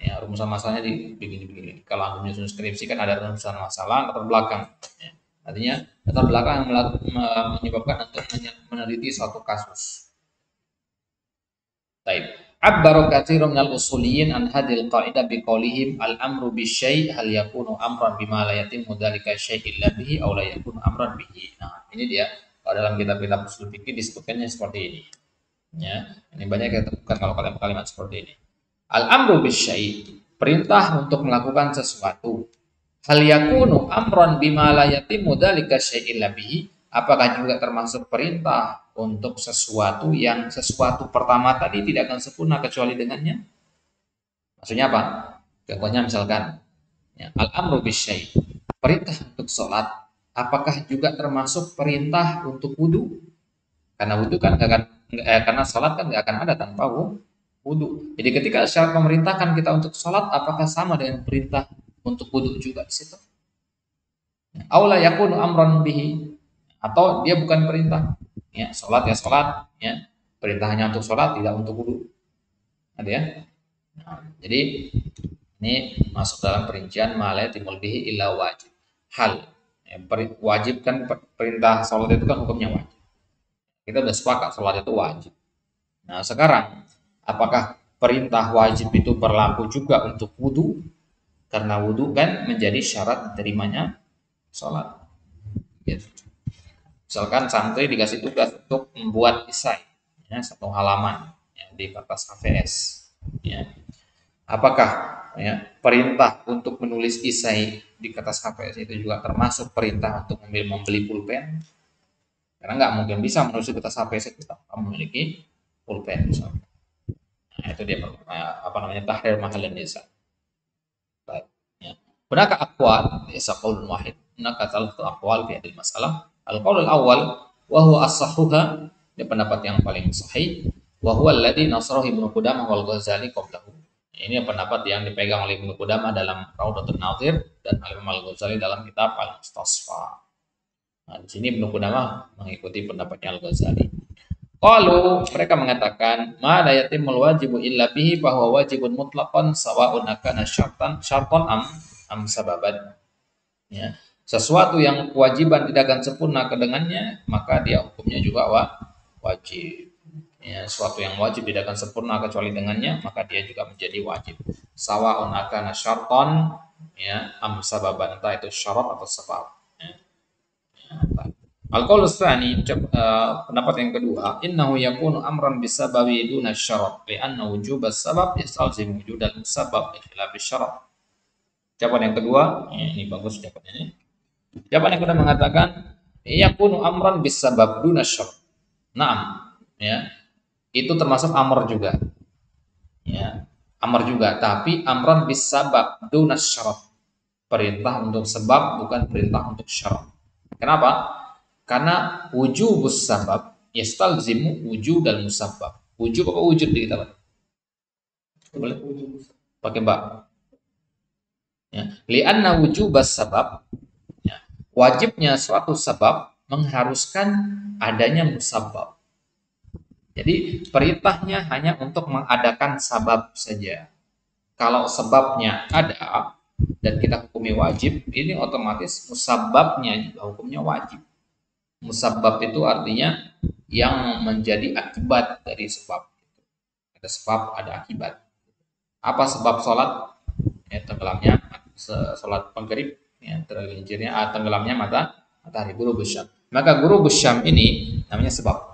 Ya, rumusan masalahnya di begini-begini. Kalau anda menyusun skripsi kan ada rumusan masalah latar belakang. Ya. Artinya latar belakang yang menyebabkan untuk meneliti suatu kasus. Baik. Abbaru katsirun minal usuliyin an hadhil qa'idah biqaulihim al-amru bisyai' hal yakunu amran bima la yatimmu dzalika syai' illa bihi aw la yakunu amran bihi. Nah, ini dia. Kalau dalam kitab-kitab usul fikih disebutkannya seperti ini. Ya, ini banyak kita temukan kalau kalimat-kalimat seperti ini. Al-amru bisyai', perintah untuk melakukan sesuatu. Hal yakunu amran bima la yatimmu dzalika syai' illa bihi, apakah juga termasuk perintah untuk sesuatu yang sesuatu pertama tadi tidak akan sempurna kecuali dengannya? Maksudnya apa? Contohnya misalkan ya, al-amru bisyai', perintah untuk sholat, apakah juga termasuk perintah untuk wudhu? Karena wudhu kan nggak akan karena sholat kan nggak akan ada tanpa wudhu. Jadi ketika syarat memerintahkan kita untuk sholat, apakah sama dengan perintah untuk wudhu juga di situ? Aula yakunu amran bihi, atau dia bukan perintah. Ya, sholat ya sholat, ya perintahnya untuk sholat tidak untuk wudhu. Ada ya? Nah, jadi ini masuk dalam perincian malaya timul bihi illa wajib. Hal ya, wajib kan perintah sholat itu kan hukumnya wajib. Kita sudah sepakat sholat itu wajib. Nah sekarang apakah perintah wajib itu berlaku juga untuk wudhu? Karena wudhu kan menjadi syarat diterimanya sholat. Gitu. Misalkan santri dikasih tugas untuk membuat isai, ya, satu halaman ya, di kertas HVS. Ya. Apakah ya, perintah untuk menulis isai di kertas HVS itu juga termasuk perintah untuk membeli pulpen? Karena nggak mungkin bisa menulis di kertas HVS itu tanpa memiliki pulpen misalnya. Nah, itu dia apa namanya tahrir mahallin niza. Baik. Ya. Hunaka aqwal laysa qaulun wahid. Hunaka salatu aqwal fi hadhihi masalah. Al-qaul al-awwal wa huwa as-sahhuha, ini pendapat yang paling sahih, wa huwa alladhi nasarahu Ibnu Qudamah wal Ghazali qablahu. Ini pendapat yang dipegang oleh Ibnu Qudamah dalam Raudatul Nadhir dan Imam Al-Ghazali dalam kitab Al-Mustasfa. Nah, di sini Ibnu Qudamah mengikuti pendapatnya Al-Ghazali. Qalu, mereka mengatakan, ma la yatimul wajibu illa bihi fa huwa wajibun mutlaqan sawa'un akana syartan am sababan. Ya. Sesuatu yang kewajiban tidak akan sempurna kedengannya, maka dia hukumnya juga wajib. Ya, sesuatu yang wajib tidak akan sempurna kecuali dengannya, maka dia juga menjadi wajib. Sawa'un akana syartan ya am sababan, entah itu syarat atau sebab. Ya. Al-qaul tsani, pendapat yang kedua, innahu yakunu amran bisababi duna syarat, li'anna wujub as-sabab yastalzim wujud al-musabbab bi khilaf syarat. Jawaban yang kedua, ini bagus jawabannya ini. Jawaban yang kedua mengatakan yakunu amran bisabab duna syarat. Naam, ya. Itu termasuk amr juga. Ya, amr juga, tapi amran bisabab duna syarat. Perintah untuk sebab bukan perintah untuk syarat. Kenapa? Karena wujubus sabab yastalzimu wujud dan musabbab. Wujub apa wujud di kita? Boleh? Pakai ba. Ya, li'anna wujubas sabab, ya, wajibnya suatu sebab mengharuskan adanya musabbab. Jadi perintahnya hanya untuk mengadakan sabab saja. Kalau sebabnya ada dan kita hukumi wajib, ini otomatis musabbabnya juga hukumnya wajib. Musabbab itu artinya yang menjadi akibat dari sebab. Ada sebab, ada akibat. Apa sebab sholat? Ya, tenggelamnya sholat maghrib, ya, tenggelamnya matahari, guru syam. Maka guru syam ini namanya sebab.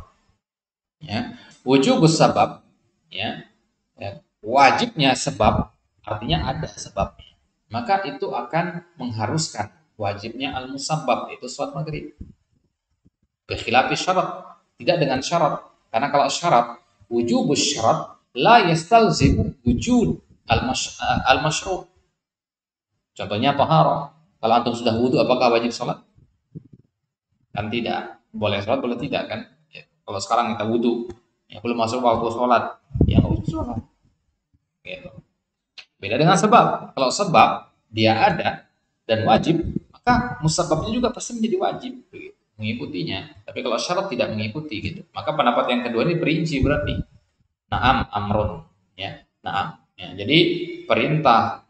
Ya, wujubus sabab, ya, wajibnya sebab artinya ada sebabnya. Maka itu akan mengharuskan wajibnya al-musabbab, itu sholat maghrib. Bikhilafi syarat, tidak dengan syarat. Karena kalau syarat, wujubus syarat la yastalzimu wujud al-masyrut. Contohnya taharah. Kalau antum sudah wudu, apakah wajib sholat? Kan tidak. Boleh sholat, boleh tidak kan? Ya. Kalau sekarang kita wudu, ya belum masuk waktu sholat, ya nggak usah sholat. Gitu. Beda dengan sebab. Kalau sebab dia ada dan wajib, maka musababnya juga pasti menjadi wajib mengikutinya. Tapi kalau syarat tidak mengikuti gitu. Maka pendapat yang kedua ini perinci berarti. Naam amrun, ya. Naam. Ya. Jadi perintah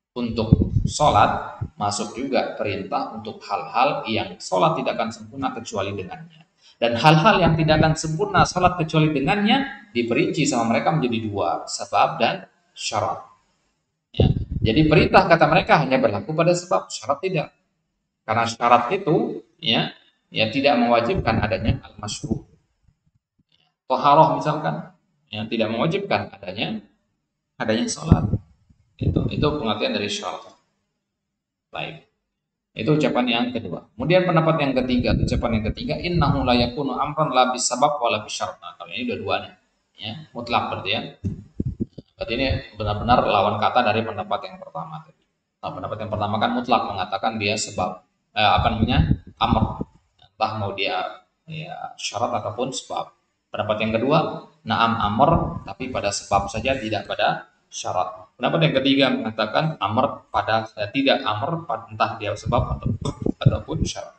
untuk sholat masuk juga perintah untuk hal-hal yang sholat tidak akan sempurna kecuali dengannya. Dan hal-hal yang tidak akan sempurna sholat kecuali dengannya diperinci sama mereka menjadi dua, sebab dan syarat. Ya. Jadi perintah kata mereka hanya berlaku pada sebab, syarat tidak. Karena syarat itu ya tidak mewajibkan adanya al-masyru'. Taharah misalkan yang tidak mewajibkan adanya sholat. Itu pengertian dari syarat. Baik. Itu ucapan yang kedua. Kemudian pendapat yang ketiga, ucapan yang ketiga, innahu la yakunu amran la bisabab wa la bisyarat. Nah, kalau ini dua-duanya. Ya, mutlak berarti ya. Berarti ini benar-benar lawan kata dari pendapat yang pertama tadi. Nah, pendapat yang pertama kan mutlak, mengatakan dia sebab amr. Entah mau dia ya syarat ataupun sebab. Pendapat yang kedua, na'am amr tapi pada sebab saja, tidak pada syarat. Pendapat yang ketiga mengatakan amr pada tidak amr entah dia sebab ataupun syarat.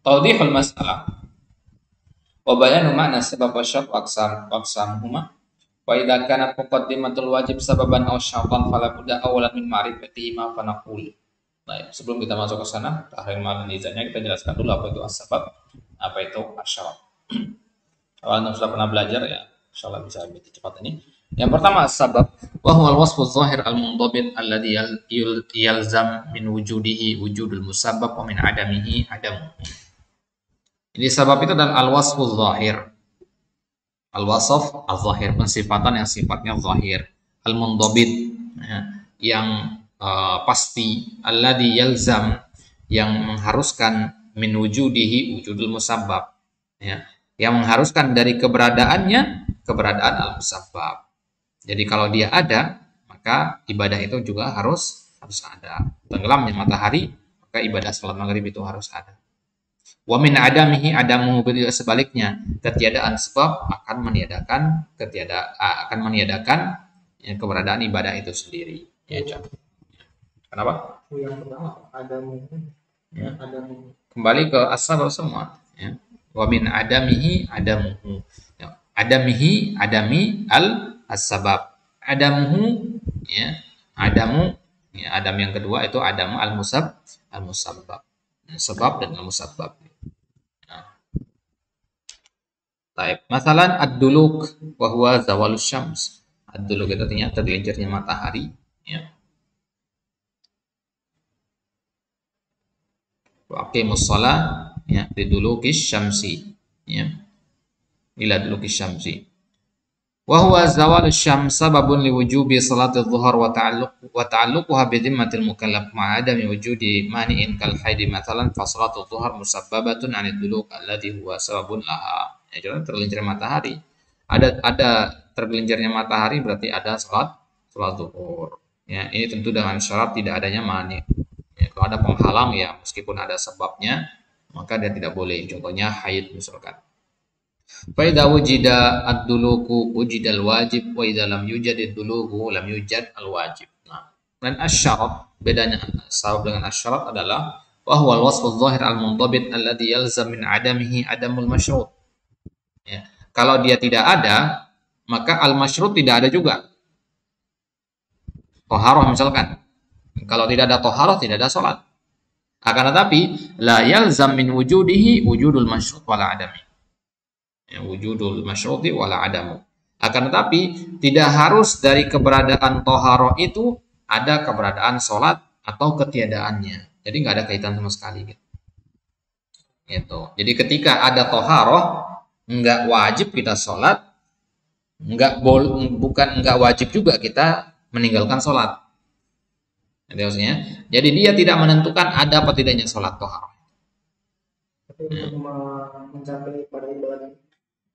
Tawdihul mas'alah wa bayanu ma'na sabab wa syart aqsamuhuma wa idza kanat muqaddimatul wajib sababan aw syartan fala budda awalan min ma'rifatihi ma fa naqul. Baik, sebelum kita masuk ke sana, tahrim al-nizanya kita jelaskan dulu apa itu as-sabab, apa itu asy-syarat. Kalau anda sudah pernah belajar ya, insyaallah bisa lebih cepat ini. Yang pertama as-sabab, wa huwa al-wasfu adh-dhahir al-mundhabit alladhi yalzam min wujudihi wujudul musabbab wa min adamihi adamu. Ini sabab itu adalah al-wasfu adh-dhahir. Al-wasf adh-dhahir, pensifatan yang sifatnya zahir, al-mundhabit yang pasti, alladhi yalzam yang mengharuskan min wujudihi wujudul musabbab, ya, yang mengharuskan dari keberadaannya keberadaan al-musabbab. Jadi kalau dia ada, maka ibadah itu juga harus ada. Tenggelamnya matahari, maka ibadah salat maghrib itu harus ada. Wa min adamihi adamu, sebaliknya ketiadaan sebab akan meniadakan ya, keberadaan ibadah itu sendiri. Ya, contoh. Kenapa? Yang pertama adamu. Ya. Adamu. Kembali ke as-sabab semua. Ya. Wa min adamihi adamuhu. Ya. Adamihi adami as-sabab. Adamuhu ya. Adamu ya, adam yang kedua itu adamu al-musabbab. Sebab dan al-musabbab. Ya. Baik, masalan ad-duluk wa huwa zawalus syams. Ad-duluk itu artinya tergelincirnya matahari, ya. Wa aqimus shalah ya lidulukis syamsi, ya, ila dulukis syamsi. Wa huwa zawalus syams sababun liwujubi salati dhuhur wa ta'alluquha bi dhimmatil mukallaf ma'a adami wujudi mani'in kal haidi mathalan fa salatu dhuhur musabbabatun 'anid duluk alladhi huwa sababun laha. Ya, jadi tergelincir matahari. Ada tergelincirnya matahari berarti ada salat zuhur. Ya, ini tentu dengan syarat tidak adanya mani'. Ya, kalau ada penghalang ya meskipun ada sebabnya maka dia tidak boleh. Contohnya haid misalkan. Fa idza wujida ad-duluku wujida al-wajib wa idza lam yujad ad-duluku lam yujad al-wajib. Nah, dan asy-syarat, bedanya sabab dengan asy-syarat adalah wa huwa al-wasfu adh-dhahir al-mundhabit alladhi yalzam min adamihi adamul masyrut. Ya, kalau dia tidak ada maka al-masyrut tidak ada juga. Taharah misalkan. Kalau tidak ada taharah, tidak ada sholat. Akan tetapi, la yalzam min wujudihi wujudul masyrut wala adami. Ya, wujudul masyruti wala adamu. Akan tetapi, tidak harus dari keberadaan taharah itu ada keberadaan sholat atau ketiadaannya. Jadi nggak ada kaitan sama sekali. Gitu. Jadi ketika ada taharah, nggak wajib kita sholat, bukan nggak wajib juga kita meninggalkan sholat. Jadi dia tidak menentukan ada apa tidaknya sholat toharoh. Tapi untuk mencapai pada ibadah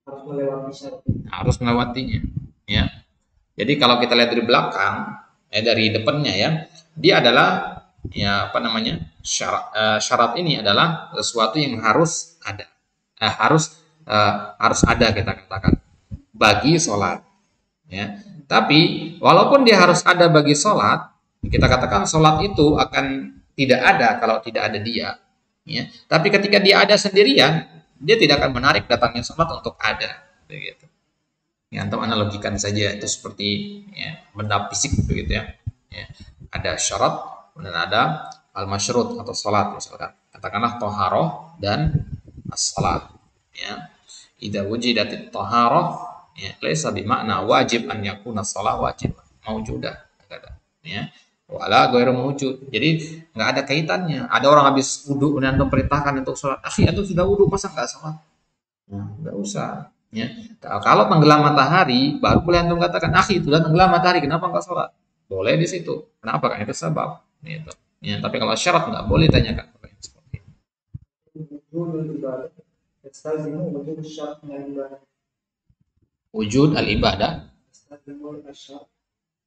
harus melewati syarat. Harus melewatinya. Ya. Jadi kalau kita lihat dari belakang, dari depannya ya, dia adalah ya apa namanya syarat ini adalah sesuatu yang harus ada, harus ada kita katakan bagi sholat. Ya. Tapi walaupun dia harus ada bagi sholat, kita katakan sholat itu akan tidak ada kalau tidak ada dia. Ya. Tapi ketika dia ada sendirian, dia tidak akan menarik datangnya sholat untuk ada. Begitu. Ya, atau analogikan saja itu seperti ya, benda fisik begitu ya. Ya. Ada syarat dan ada al-masyrut atau sholat misalkan. Katakanlah toharoh dan as-salat. Ya. Idza wujidatit toharoh ya laisa bimakna wajib an yakuna shalah wajib maujudah kata ya wala ghairu mawjud. Jadi nggak ada kaitannya. Ada orang habis wudu dan perintahkan untuk sholat, akhi itu sudah wudu masa nggak sholat? Nggak usah ya. Kalau tenggelam matahari baru boleh antum katakan, akhi itu sudah tenggelam matahari kenapa nggak sholat? Boleh di situ. Kenapa? Kan itu sebab gitu ya. Tapi kalau syarat nggak boleh tanyakan seperti itu. Wujud al-ibadah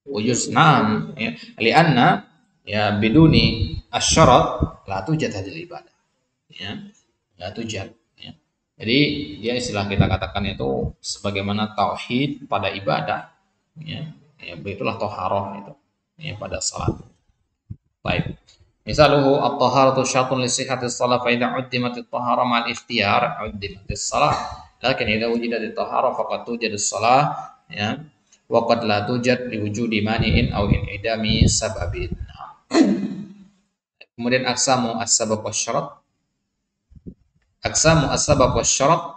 wujud nam ya lianna ya biduni asyarat la tujad hadil ibadah ya la tujad ya. Jadi dia istilah kita katakan itu sebagaimana tauhid pada ibadah ya begitulah toharoh itu ya pada salat. Baik. Misaluhu at-taharatu syartun li sihhatis shalah fa idza uddimat at-tahara ma'al ikhtiyar uddimat as-shalah. Lakin idza wujidat at-tahara faqad tujad as-shalah ya. Wa qad la tujad li wujudi mani'in aw in'idami sababin. Kemudian aqsamu as-sabab wasyarat. Aqsamu as-sabab wasyarat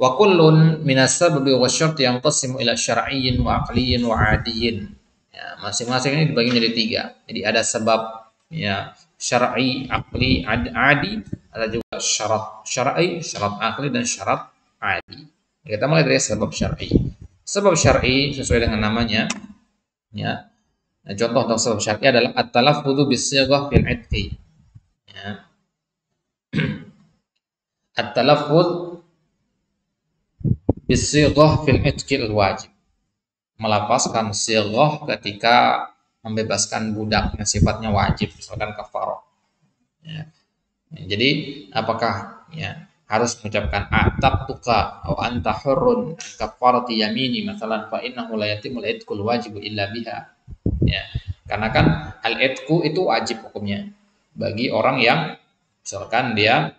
wa kullun min as-sababi wasyarat yanqasimu ila syar'iyyin wa aqliyyin wa 'adiyyin. Ya, masing-masing ini dibagi menjadi 3. Jadi ada sebab ya syar'i, aqli, adi, ada juga syarat syar'i, syarat aqli dan syarat adi. Kita mulai dari sebab syar'i. Sebab syar'i sesuai dengan namanya ya. Nah, contoh untuk sebab syar'i adalah at-talaffudzu bis-sighah fil 'idqi. Ya. At-talaffudz bis-sighah fil 'idqi al-wajib. Melapaskan sighah ketika membebaskan budak yang sifatnya wajib, misalkan kafarah. Ya. Jadi apakah ya harus mengucapkan ataqtuka atau anta hurrun kafarati yamini misalan fa innahu la yatimul itqul wajib illa biha. Ya. Karena kan al-itqu itu wajib hukumnya bagi orang yang misalkan dia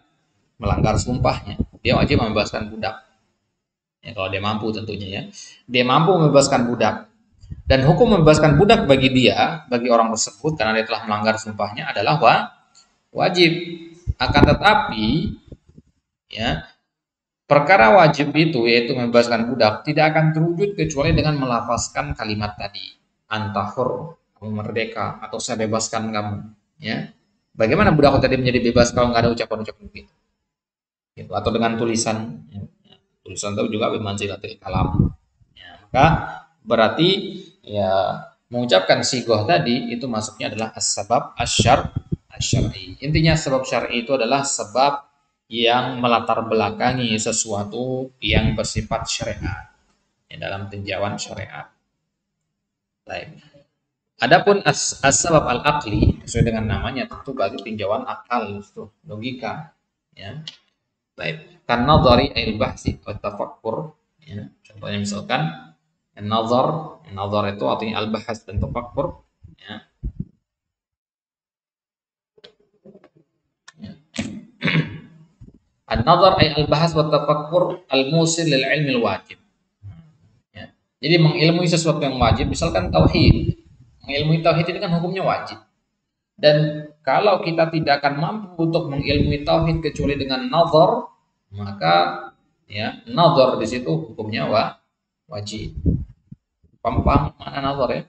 melanggar sumpahnya, dia wajib membebaskan budak. Ya, kalau dia mampu tentunya ya. Dia mampu membebaskan budak. Dan hukum membebaskan budak bagi dia, bagi orang tersebut karena dia telah melanggar sumpahnya adalah wajib. Akan tetapi ya, perkara wajib itu yaitu membebaskan budak tidak akan terwujud kecuali dengan melafazkan kalimat tadi. Antahur, kamu merdeka atau saya bebaskan kamu, ya. Bagaimana budak tadi menjadi bebas kalau nggak ada ucapan-ucapan begitu? Gitu. Atau dengan tulisan ya. Tulisan itu juga bimanzilatil kalam. Ya, maka berarti ya mengucapkan sighah tadi itu masuknya adalah as-sabab asy-syar'i. Intinya sebab syar'i itu adalah sebab yang melatar belakangi sesuatu yang bersifat syariat ya, dalam tinjauan syariat. Baik. Adapun as-sabab al-aqli sesuai dengan namanya tentu bagi tinjauan akal itu logika ya. Baik, kan nadhari al-bahsi wa tafakkur ya. Contohnya misalkan an-nazar itu artinya al-bahs dan tafakkur ya. Ya. An-nazar ay al-bahs wa tafakkur al-musil lil ilmi al-wajib. Ya. Jadi mengilmui sesuatu yang wajib, misalkan tauhid. Mengilmui tauhid itu kan hukumnya wajib. Dan kalau kita tidak akan mampu untuk mengilmui tauhid kecuali dengan nazar, maka ya nazar di situ hukumnya wajib. Paham mana nazar ya?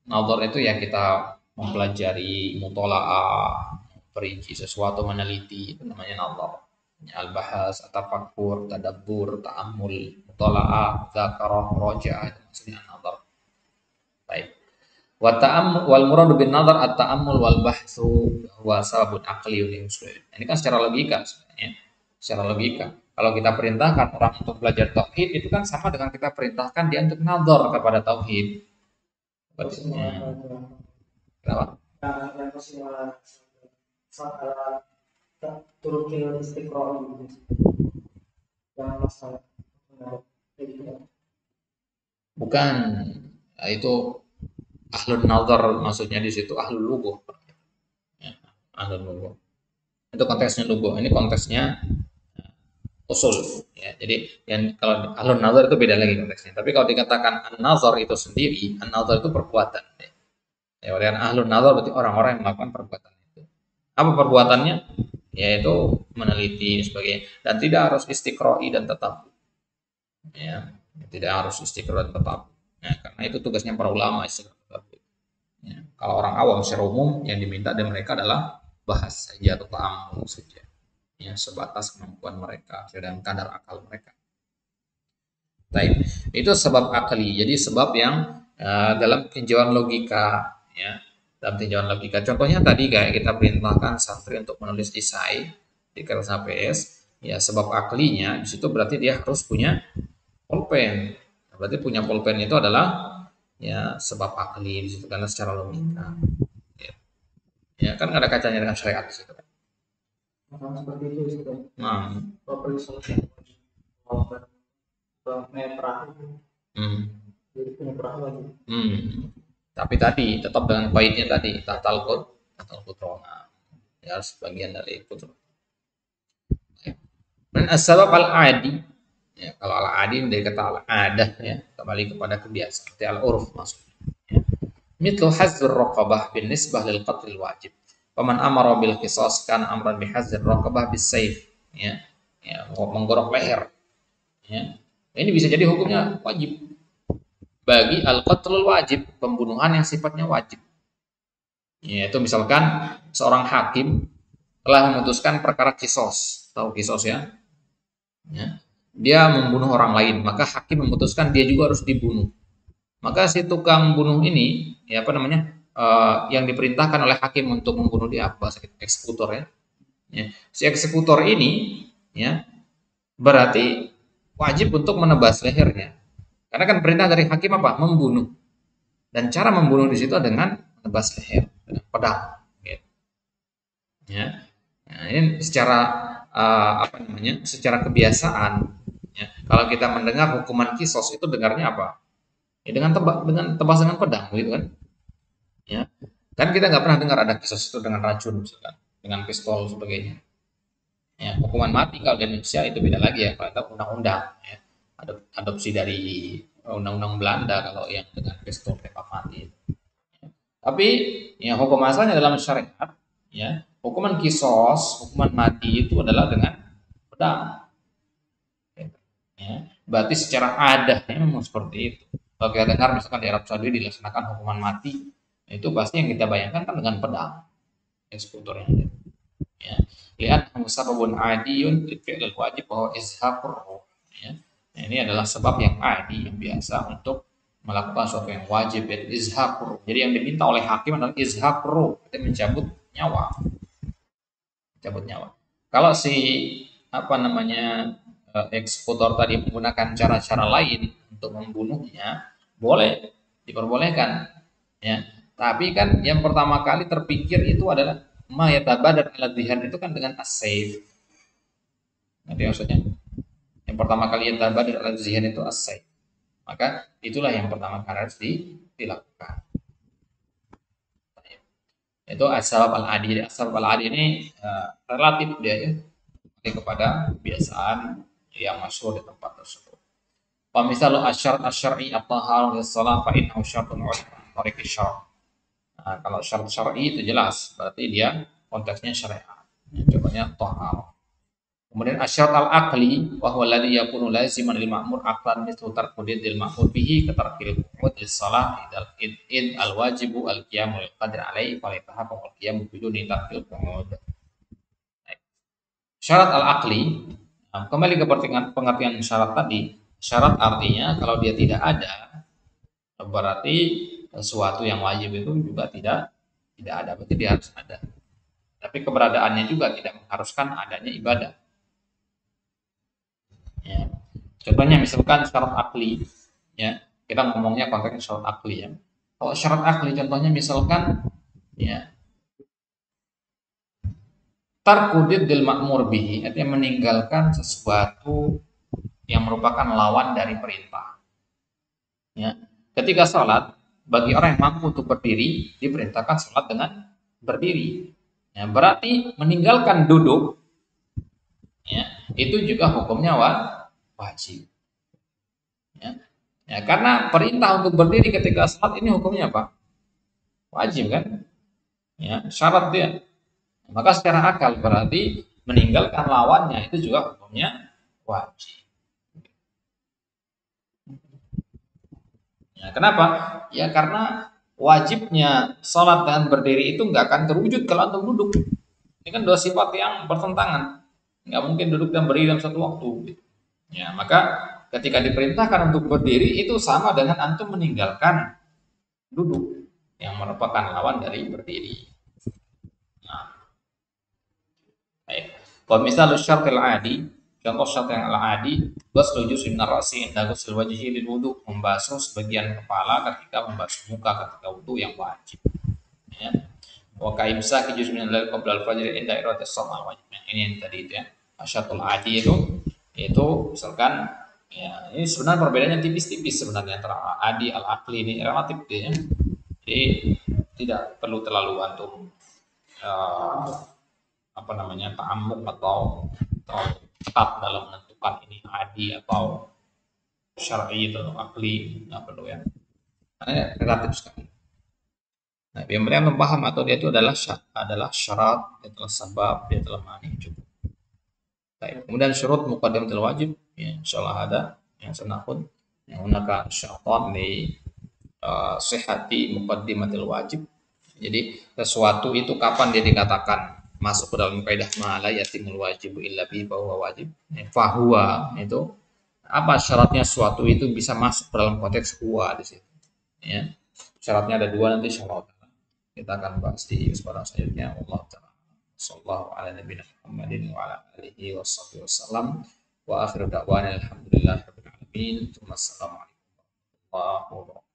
Nazar itu ya kita mempelajari mutola'ah, memperinci sesuatu, meneliti, itu namanya nazar. Al-bahas, tafakkur, tadabbur, ta'ammul, mutola'ah, zakarah, roja, itu maksudnya nazar. Wa ta'ammul wal muradu bin nazar at-ta'ammul wal bahtsu wa sababun aqliyun yusul. Ini kan secara logika sebenarnya. Secara logika. Kalau kita perintahkan orang untuk belajar tauhid itu kan sama dengan kita perintahkan dia untuk nazar kepada tauhid. Maksimal Kenapa? yang maksimal saat turukil istiqroh yang masalah Bukan. Nah, itu ahlun nazar maksudnya di situ ahlul lughah. Ya, ahlul lughah. Itu konteksnya lughah. Ini konteksnya usul ya. Jadi yang kalau ahlun nazar itu beda lagi konteksnya. Tapi kalau dikatakan an-nazar itu sendiri, an-nazar itu perbuatan. Ya, oleh ahlun nazar berarti orang-orang yang melakukan perbuatan itu. Apa perbuatannya? Yaitu meneliti sebagai dan tidak harus istiqroi dan tetap. Ya, tidak harus istiqroi dan tetap. Ya, karena itu tugasnya para ulama istiqroi. Ya, kalau orang awam secara umum yang diminta dari mereka adalah bahas saja atau ta'amul saja. Ya, sebatas kemampuan mereka dan kadar akal mereka. Baik, itu sebab akli. Jadi sebab yang dalam tinjauan logika, ya, dalam tinjauan logika. Contohnya tadi kayak kita perintahkan santri untuk menulis esai di kertas HPS, ya sebab aklinya di situ berarti dia harus punya pulpen. Berarti punya pulpen itu adalah ya sebab akli di situ karena secara logika. Ya, ya kan ada kacanya dengan syariat di situ. seperti itu sudah Nah, properly solution netral hmm, jadi netral lagi hmm. Tapi tadi tetap dengan baiknya tadi tatal kutrona ya harus bagian dari kutro. Dan asbab al-adi ya kalau al-adi dari kata al-adah ya kembali kepada kebiasaan seperti al-urf maksudnya. Ya. Mitlu hazzur raqabah bin nisbah lil qatlil wajib. Paman amara bil qisas kan amran bi hazzur raqabah bis saif ya. Ya, menggorok leher ya. Ini bisa jadi hukumnya wajib bagi al-qatlul wajib, pembunuhan yang sifatnya wajib. Yaitu misalkan seorang hakim telah memutuskan perkara kisos, tahu kisos ya? Ya. Dia membunuh orang lain, maka hakim memutuskan dia juga harus dibunuh. Maka si tukang bunuh ini, ya apa namanya, yang diperintahkan oleh hakim untuk membunuh dia apa? Eksekutor ya. Ya. Si eksekutor ini, ya berarti wajib untuk menebas lehernya. Karena kan perintah dari hakim apa? Membunuh. Dan cara membunuh di situ dengan menebas leher dengan pedang. Gitu. Ya. Nah, ini secara apa namanya? Secara kebiasaan. Ya. Kalau kita mendengar hukuman kisos itu dengarnya apa? Ya, dengan tebas dengan pedang, gitu kan? Ya. Kan kita nggak pernah dengar ada kisos itu dengan racun, misalkan, dengan pistol sebagainya. Ya, hukuman mati kalau di Indonesia itu beda lagi ya, kalau undang-undang. Ya. Adopsi dari undang-undang Belanda kalau yang dengan pistol tembak mati. Tapi ya hukum asalnya dalam syariat ya hukuman kisos, hukuman mati itu adalah dengan pedang. Ya, berarti secara adanya memang seperti itu. Kalau kita dengar misalkan di Arab Saudi dilaksanakan hukuman mati, itu pasti yang kita bayangkan kan dengan pedang, eksekutornya. Ya, lihat musababun adiyun fi'il wajib bahwa izhaqur ruh. Ya. Nah, ini adalah sebab yang adi yang biasa untuk melakukan sesuatu yang wajib yaitu izhaqur. Jadi yang diminta oleh hakim adalah izhaqur, itu mencabut nyawa, mencabut nyawa. Kalau si apa namanya eksekutor tadi menggunakan cara-cara lain untuk membunuhnya, boleh diperbolehkan, ya. Tapi kan yang pertama kali terpikir itu adalah ma yatabadar ala dhihan itu kan dengan as-saif. Nanti maksudnya yang pertama kali yatabadar ala dhihan itu as-saif. Maka itulah yang pertama kali harus dilakukan. Itu as-sabab al-adi. Jadi as-sabab al-adi ini relatif dia ya kepada kebiasaan yang masyhur di tempat tersebut. Wa misalu asyarat asy-syar'i at-tahharah lis-shalah fa innahu syartun 'ala tariqi syar'. Nah, kalau syarat syar'i itu jelas, berarti dia konteksnya syariat. Contohnya tahharah. Kemudian asyarat al-aqli wa huwa alladhi yakunu laziman lil ma'mur aqlan mithlu tarkudid lil ma'mur bihi ka tarkil qu'ud lis-shalah id al-wajibu al-qiyamu lil qadri alaihi fa yatahaqqaqu al-qiyamu biduni tarkil qu'ud. Syarat al-aqli, nah, kembali ke pengertian syarat tadi. Syarat artinya kalau dia tidak ada, berarti sesuatu yang wajib itu juga tidak ada, berarti dia harus ada. Tapi keberadaannya juga tidak mengharuskan adanya ibadah. Ya. Contohnya misalkan syarat akli, ya kita ngomongnya konteksnya syarat akli ya. Kalau syarat akli contohnya misalkan ya tarkudid dil makmur bihi, artinya meninggalkan sesuatu yang merupakan lawan dari perintah. Ya. Ketika sholat, bagi orang yang mampu untuk berdiri, diperintahkan sholat dengan berdiri. Ya, berarti meninggalkan duduk, ya, itu juga hukumnya wajib. Ya. Ya, karena perintah untuk berdiri ketika sholat ini hukumnya apa? Wajib kan? Ya, syarat dia. Maka secara akal berarti meninggalkan lawannya itu juga hukumnya wajib. Ya, kenapa? Ya karena wajibnya sholat dengan berdiri itu nggak akan terwujud kalau antum duduk. Ini kan dua sifat yang bertentangan. Nggak mungkin duduk dan berdiri dalam satu waktu. Ya, maka ketika diperintahkan untuk berdiri itu sama dengan antum meninggalkan duduk yang merupakan lawan dari berdiri. Nah, baik. Kalau misal syaratil adi, contoh syarat yang al-adi, ghuslu juz'in min ar-ra'si inda ghusl wajhi lil wudu, membasuh sebagian kepala ketika membasuh muka ketika wudu yang wajib. Ya. Wa kaimsaki juz'in min al-lail qabla al-fajr inda iradatis shalah wajib. Ini yang tadi itu ya. Syaratul adi itu misalkan ya ini sebenarnya perbedaannya tipis-tipis sebenarnya antara adi al-aqli ini relatif ya. Jadi tidak perlu terlalu antum uh, apa namanya ta'ammuk atau ketat dalam menentukan ini adi atau syar'i atau akli, nggak perlu ya, karena relatif sekali. Nah, yang penting paham atau dia itu adalah syarat, dia telah sebab, dia telah mani cukup. Baik. Kemudian syurut muqaddimatul wajib, ya, insyaallah ada yang senakun yang hunaka syaratan li sihhati muqaddimatul wajib. Jadi sesuatu itu kapan dia dikatakan masuk ke dalam kaidah ma'ala yatimul wajibu illa bi bahwa wajib. Fahuwa itu apa syaratnya sesuatu itu bisa masuk dalam konteks huwa di situ. Ya. Syaratnya ada dua nanti insyaallah. Kita akan bahas di kesempatan selanjutnya. Allah taala sallallahu ala nabiyina Muhammadin wa ala alihi washabbihi wasallam wa akhiru da'wana alhamdulillahi rabbil alamin. Assalamualaikum warahmatullahi wabarakatuh.